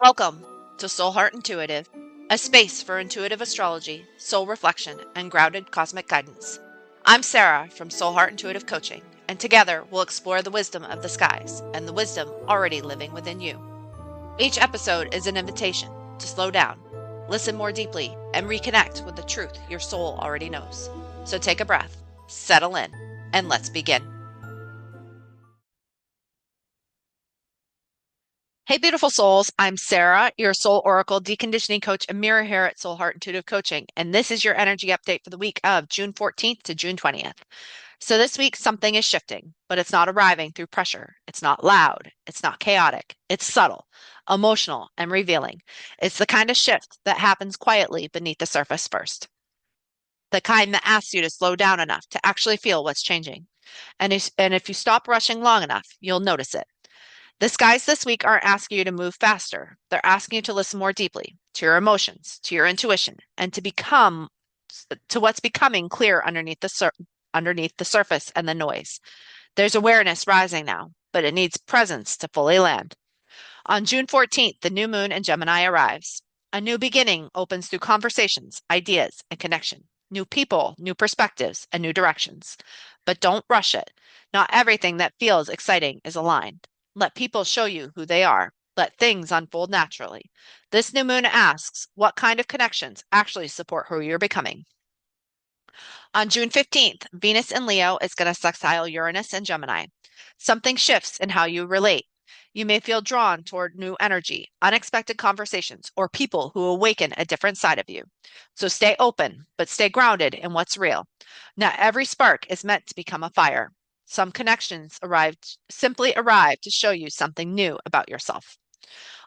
Welcome to Soul Heart Intuitive, a space for intuitive astrology, soul reflection, and grounded cosmic guidance. I'm Sarah from Soul Heart Intuitive Coaching, and together we'll explore the wisdom of the skies and the wisdom already living within you. Each episode is an invitation to slow down, listen more deeply, and reconnect with the truth your soul already knows. So take a breath, settle in, and let's begin. Hey, beautiful souls. I'm Sarah, your soul oracle, deconditioning coach, and mirror here at Soul Heart Intuitive Coaching. And this is your energy update for the week of June 14th to June 20th. So this week, something is shifting, but it's not arriving through pressure. It's not loud. It's not chaotic. It's subtle, emotional, and revealing. It's the kind of shift that happens quietly beneath the surface first. The kind that asks you to slow down enough to actually feel what's changing. And if you stop rushing long enough, you'll notice it. The skies this week aren't asking you to move faster. They're asking you to listen more deeply to your emotions, to your intuition, and to what's becoming clear underneath the surface and the noise. There's awareness rising now, but it needs presence to fully land. On June 14th, the new moon in Gemini arrives. A new beginning opens through conversations, ideas, and connection. New people, new perspectives, and new directions. But don't rush it. Not everything that feels exciting is aligned. Let people show you who they are. Let things unfold naturally. This new moon asks, what kind of connections actually support who you're becoming? On June 15th, Venus in Leo is going to sextile Uranus and Gemini. Something shifts in how you relate. You may feel drawn toward new energy, unexpected conversations, or people who awaken a different side of you. So stay open, but stay grounded in what's real. Not every spark is meant to become a fire. Some connections simply arrive to show you something new about yourself.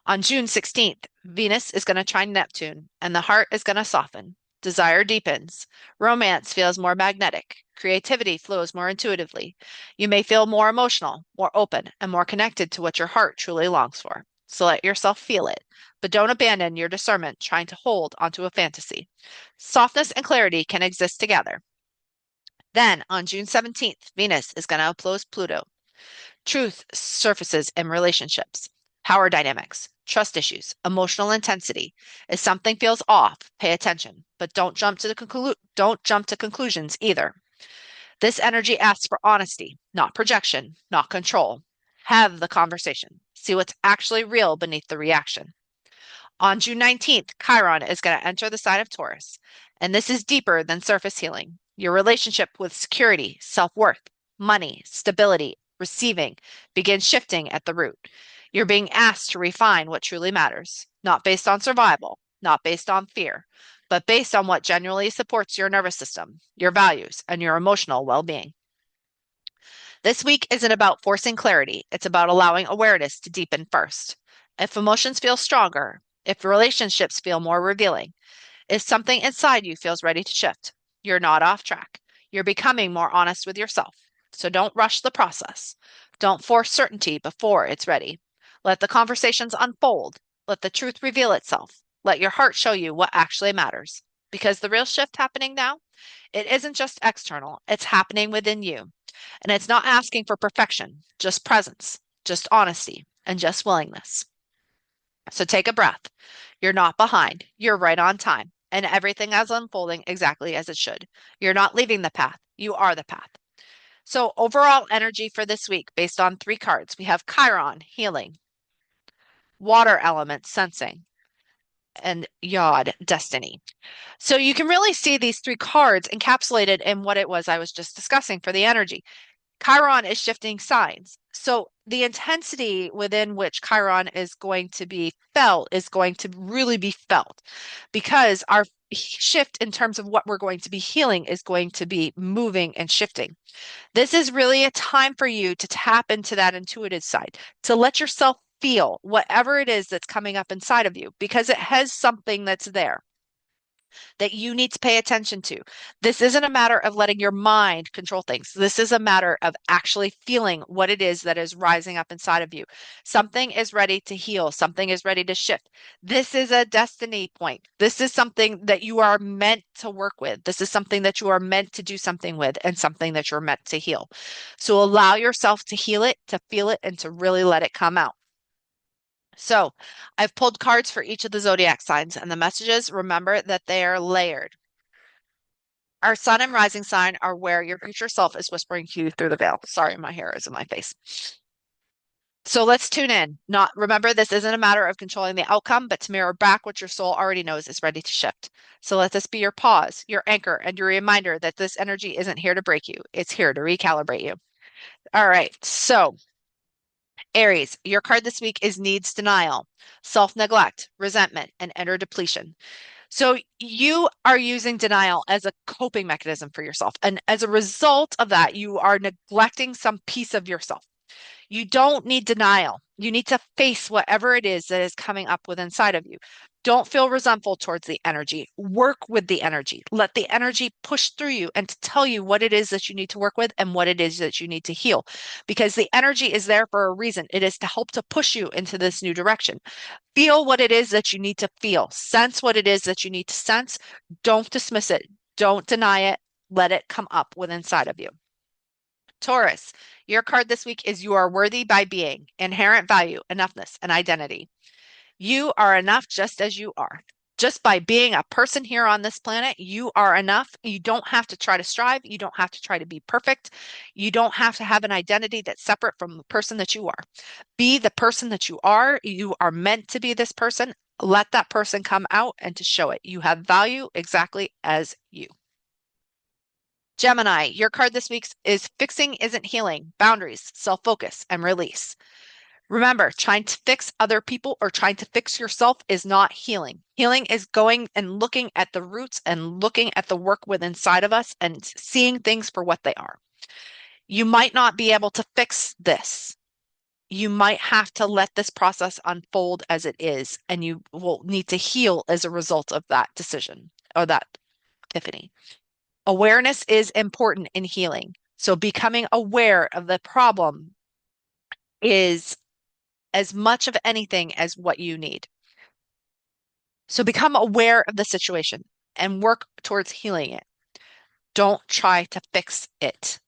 On June 16th, Venus is going to trine Neptune, and the heart is going to soften. Desire deepens. Romance feels more magnetic. Creativity flows more intuitively. You may feel more emotional, more open, and more connected to what your heart truly longs for. So let yourself feel it, but don't abandon your discernment trying to hold onto a fantasy. Softness and clarity can exist together. Then, on June 17th, Venus is going to oppose Pluto. Truth surfaces in relationships, power dynamics, trust issues, emotional intensity. If something feels off, pay attention, but don't jump to conclusions either. This energy asks for honesty, not projection, not control. Have the conversation. See what's actually real beneath the reaction. On June 19th, Chiron is going to enter the sign of Taurus, and this is deeper than surface healing. Your relationship with security, self-worth, money, stability, receiving begins shifting at the root. You're being asked to refine what truly matters, not based on survival, not based on fear, but based on what genuinely supports your nervous system, your values, and your emotional well-being. This week isn't about forcing clarity, it's about allowing awareness to deepen first. If emotions feel stronger, if relationships feel more revealing, if something inside you feels ready to shift, you're not off track. You're becoming more honest with yourself. So don't rush the process. Don't force certainty before it's ready. Let the conversations unfold. Let the truth reveal itself. Let your heart show you what actually matters. Because the real shift happening now, it isn't just external, it's happening within you. And it's not asking for perfection, just presence, just honesty, and just willingness. So take a breath. You're not behind. You're right on time. And everything is unfolding exactly as it should. You're not leaving the path. You are the path. So overall energy for this week, based on 3 cards, we have Chiron, healing, water element, sensing, and Yod, destiny. So you can really see these 3 cards encapsulated in what it was I was just discussing for the energy. Chiron is shifting signs. So the intensity within which Chiron is going to be felt is going to really be felt because our shift in terms of what we're going to be healing is going to be moving and shifting. This is really a time for you to tap into that intuitive side, to let yourself feel whatever it is that's coming up inside of you because it has something that's there that you need to pay attention to. This isn't a matter of letting your mind control things. This is a matter of actually feeling what it is that is rising up inside of you. Something is ready to heal, something is ready to shift. This is a destiny point. This is something that you are meant to work with. This is something that you are meant to do something with and something that you're meant to heal. So allow yourself to heal it, to feel it, and to really let it come out. So I've pulled cards for each of the zodiac signs, and the messages, remember that they are layered. Our sun and rising sign are where your future self is whispering to you through the veil. Sorry, my hair is in my face. So let's tune in. Not remember, this isn't a matter of controlling the outcome, but to mirror back what your soul already knows is ready to shift. So let this be your pause, your anchor, and your reminder that this energy isn't here to break you. It's here to recalibrate you. All right. So Aries, your card this week is needs denial, self-neglect, resentment, and inner depletion. So you are using denial as a coping mechanism for yourself. And as a result of that, you are neglecting some piece of yourself. You don't need denial. You need to face whatever it is that is coming up with inside of you. Don't feel resentful towards the energy. Work with the energy. Let the energy push through you and to tell you what it is that you need to work with and what it is that you need to heal. Because the energy is there for a reason. It is to help to push you into this new direction. Feel what it is that you need to feel. Sense what it is that you need to sense. Don't dismiss it. Don't deny it. Let it come up with inside of you. Taurus, your card this week is you are worthy by being, inherent value, enoughness, and identity. You are enough just as you are. Just by being a person here on this planet, you are enough. You don't have to try to strive. You don't have to try to be perfect. You don't have to have an identity that's separate from the person that you are. Be the person that you are. You are meant to be this person. Let that person come out and to show it. You have value exactly as you. Gemini, your card this week is fixing isn't healing, boundaries, self-focus, and release. Remember, trying to fix other people or trying to fix yourself is not healing. Healing is going and looking at the roots and looking at the work within inside of us and seeing things for what they are. You might not be able to fix this. You might have to let this process unfold as it is, and you will need to heal as a result of that decision or that epiphany. Awareness is important in healing. So becoming aware of the problem is as much of anything as what you need. So become aware of the situation and work towards healing it. Don't try to fix it.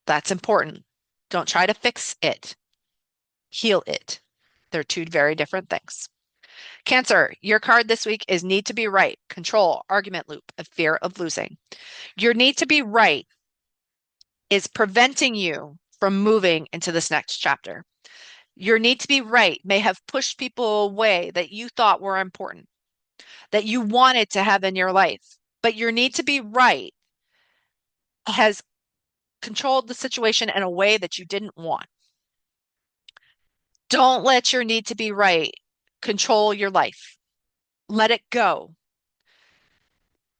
That's important. Don't try to fix it. Heal it. They're two very different things. Cancer, your card this week is need to be right, control, argument loop, a fear of losing. Your need to be right is preventing you from moving into this next chapter. Your need to be right may have pushed people away that you thought were important, that you wanted to have in your life. But your need to be right has controlled the situation in a way that you didn't want. Don't let your need to be right control your life. Let it go.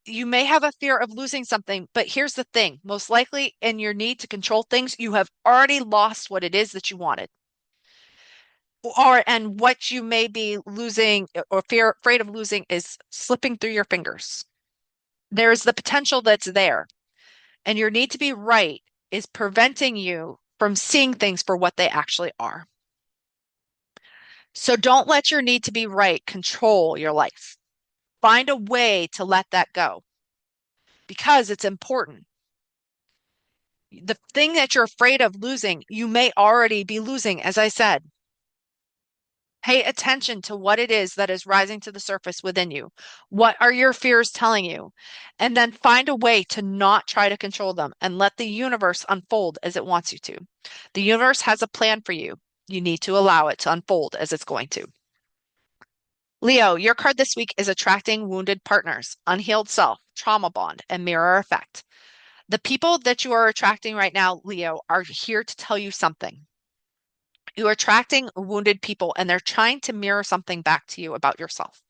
You may have a fear of losing something, but here's the thing. Most likely in your need to control things, you have already lost what it is that you wanted. And what you may be losing or afraid of losing is slipping through your fingers. There's the potential that's there. And your need to be right is preventing you from seeing things for what they actually are. So don't let your need to be right control your life. Find a way to let that go because it's important. The thing that you're afraid of losing, you may already be losing, as I said. Pay attention to what it is that is rising to the surface within you. What are your fears telling you? And then find a way to not try to control them and let the universe unfold as it wants you to. The universe has a plan for you. You need to allow it to unfold as it's going to. Leo, your card this week is attracting wounded partners, unhealed self, trauma bond, and mirror effect. The people that you are attracting right now, Leo, are here to tell you something. You're attracting wounded people and they're trying to mirror something back to you about yourself.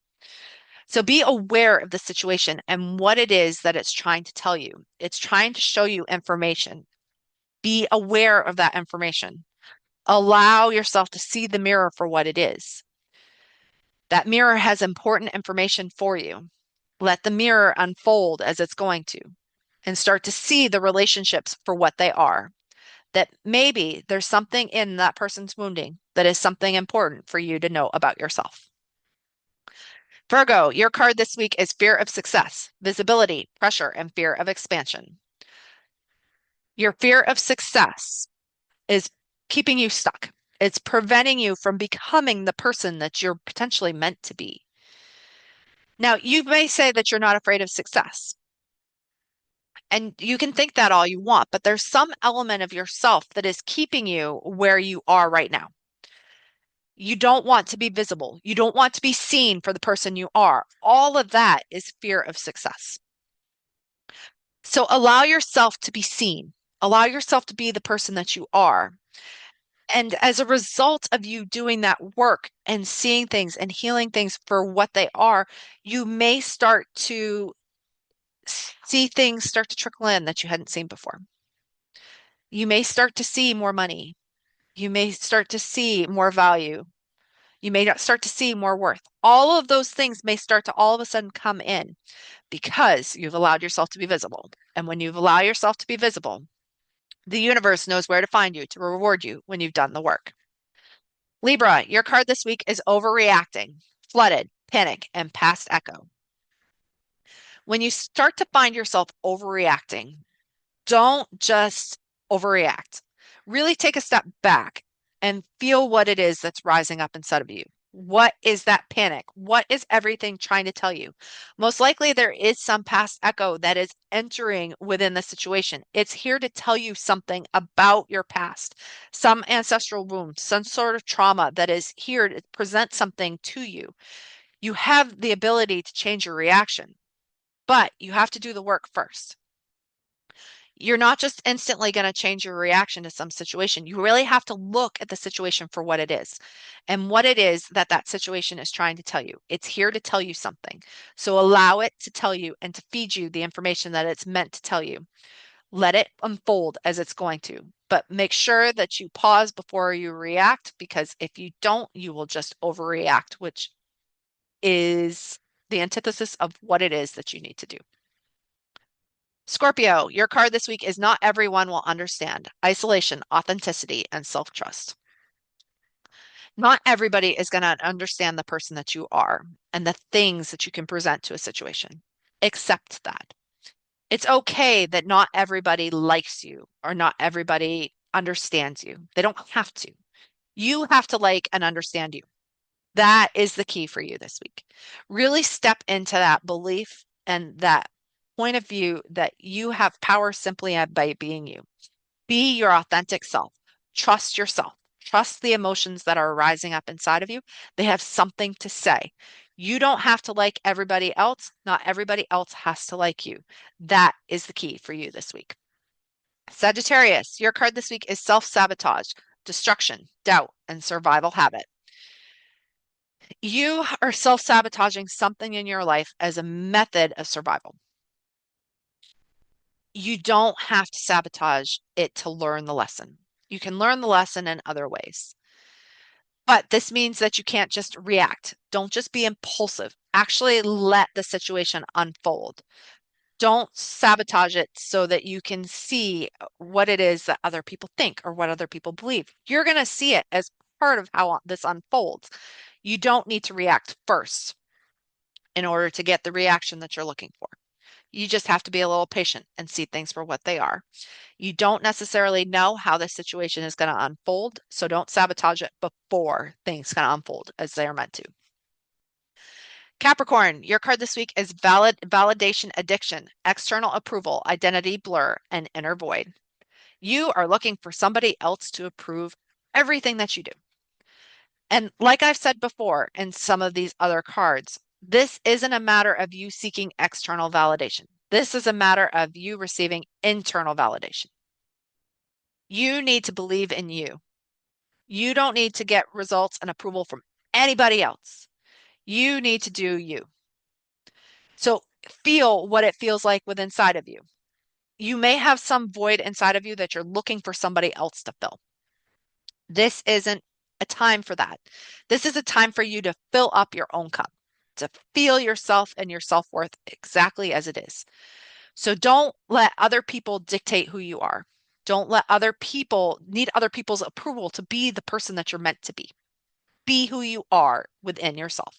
So be aware of the situation and what it is that it's trying to tell you. It's trying to show you information. Be aware of that information. Allow yourself to see the mirror for what it is. That mirror has important information for you. Let the mirror unfold as it's going to and start to see the relationships for what they are. That maybe there's something in that person's wounding that is something important for you to know about yourself. Virgo, your card this week is fear of success, visibility, pressure, and fear of expansion. Your fear of success is keeping you stuck. It's preventing you from becoming the person that you're potentially meant to be. Now, you may say that you're not afraid of success. And you can think that all you want, but there's some element of yourself that is keeping you where you are right now. You don't want to be visible. You don't want to be seen for the person you are. All of that is fear of success. So allow yourself to be seen. Allow yourself to be the person that you are. And as a result of you doing that work and seeing things and healing things for what they are, you may start to see things start to trickle in that you hadn't seen before. You may start to see more money. You may start to see more value. You may not start to see more worth. All of those things may start to all of a sudden come in because you've allowed yourself to be visible. And when you've allowed yourself to be visible, the universe knows where to find you to reward you when you've done the work. Libra, your card this week is overreacting, flooded, panic, and past echo. When you start to find yourself overreacting, don't just overreact. Really take a step back and feel what it is that's rising up inside of you. What is that panic? What is everything trying to tell you? Most likely, there is some past echo that is entering within the situation. It's here to tell you something about your past, some ancestral wound, some sort of trauma that is here to present something to you. You have the ability to change your reaction, but you have to do the work first. You're not just instantly going to change your reaction to some situation. You really have to look at the situation for what it is and what it is that that situation is trying to tell you. It's here to tell you something. So allow it to tell you and to feed you the information that it's meant to tell you. Let it unfold as it's going to, but make sure that you pause before you react, because if you don't, you will just overreact, which is the antithesis of what it is that you need to do. Scorpio, your card this week is not everyone will understand. Isolation, authenticity, and self-trust. Not everybody is going to understand the person that you are and the things that you can present to a situation. Accept that. It's okay that not everybody likes you or not everybody understands you. They don't have to. You have to like and understand you. That is the key for you this week. Really step into that belief and that point of view that you have power simply by being you. Be your authentic self. Trust yourself. Trust the emotions that are rising up inside of you. They have something to say. You don't have to like everybody else. Not everybody else has to like you. That is the key for you this week. Sagittarius, your card this week is self-sabotage, destruction, doubt, and survival habit. You are self-sabotaging something in your life as a method of survival. You don't have to sabotage it to learn the lesson. You can learn the lesson in other ways. But this means that you can't just react. Don't just be impulsive. Actually let the situation unfold. Don't sabotage it so that you can see what it is that other people think or what other people believe. You're going to see it as part of how this unfolds. You don't need to react first in order to get the reaction that you're looking for. You just have to be a little patient and see things for what they are. You don't necessarily know how the situation is going to unfold, so don't sabotage it before things can unfold as they are meant to. Capricorn, your card this week is validation addiction, external approval, identity blur, and inner void. You are looking for somebody else to approve everything that you do. And like I've said before in some of these other cards, this isn't a matter of you seeking external validation. This is a matter of you receiving internal validation. You need to believe in you. You don't need to get results and approval from anybody else. You need to do you. So feel what it feels like within inside of you. You may have some void inside of you that you're looking for somebody else to fill. This isn't a time for that. This is a time for you to fill up your own cup, to feel yourself and your self-worth exactly as it is. So don't let other people dictate who you are. Don't let other people need other people's approval to be the person that you're meant to be. Be who you are within yourself.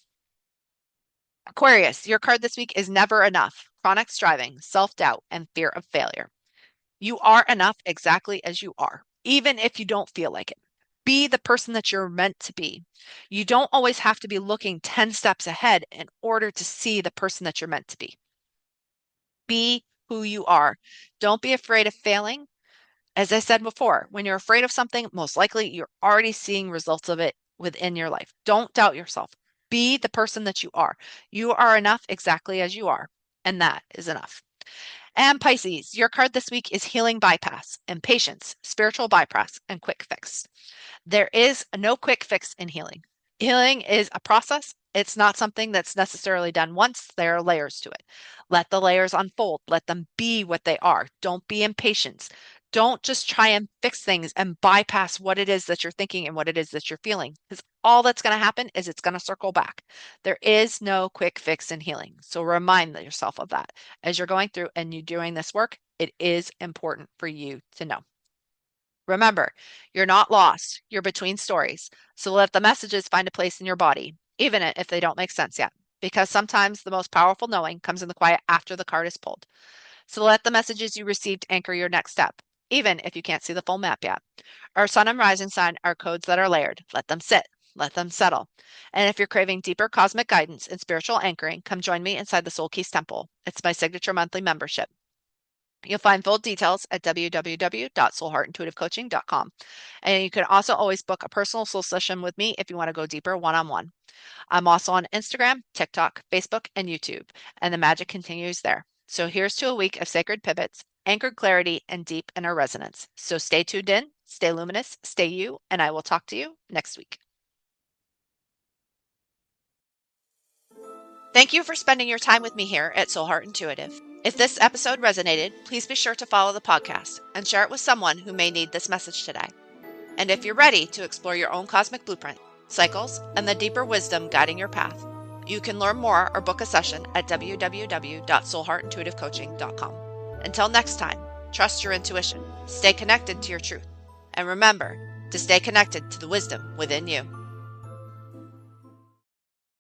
Aquarius, your card this week is never enough. Chronic striving, self-doubt, and fear of failure. You are enough exactly as you are, even if you don't feel like it. Be the person that you're meant to be. You don't always have to be looking 10 steps ahead in order to see the person that you're meant to be. Be who you are. Don't be afraid of failing. As I said before, when you're afraid of something, most likely you're already seeing results of it within your life. Don't doubt yourself. Be the person that you are. You are enough exactly as you are, and that is enough. And Pisces, your card this week is healing bypass, impatience, spiritual bypass, and quick fix. There is no quick fix in healing. Healing is a process. It's not something that's necessarily done once. There are layers to it. Let the layers unfold. Let them be what they are. Don't be impatient. Don't just try and fix things and bypass what it is that you're thinking and what it is that you're feeling, because all that's going to happen is it's going to circle back. There is no quick fix in healing. So remind yourself of that as you're going through and you're doing this work. It is important for you to know. Remember, you're not lost. You're between stories. So let the messages find a place in your body, even if they don't make sense yet, because sometimes the most powerful knowing comes in the quiet after the card is pulled. So let the messages you received anchor your next step, even if you can't see the full map yet. Our sun and rising sign are codes that are layered. Let them sit. Let them settle. And if you're craving deeper cosmic guidance and spiritual anchoring, come join me inside the Soul Keys Temple. It's my signature monthly membership. You'll find full details at www.soulheartintuitivecoaching.com. And you can also always book a personal soul session with me if you want to go deeper one-on-one. I'm also on Instagram, TikTok, Facebook, and YouTube, and the magic continues there. So here's to a week of sacred pivots, anchored clarity, and deep inner resonance. So stay tuned in, stay luminous, stay you, and I will talk to you next week. Thank you for spending your time with me here at Soul Heart Intuitive. If this episode resonated, please be sure to follow the podcast and share it with someone who may need this message today. And if you're ready to explore your own cosmic blueprint, cycles, and the deeper wisdom guiding your path, you can learn more or book a session at www.soulheartintuitivecoaching.com. Until next time, trust your intuition, stay connected to your truth, and remember to stay connected to the wisdom within you.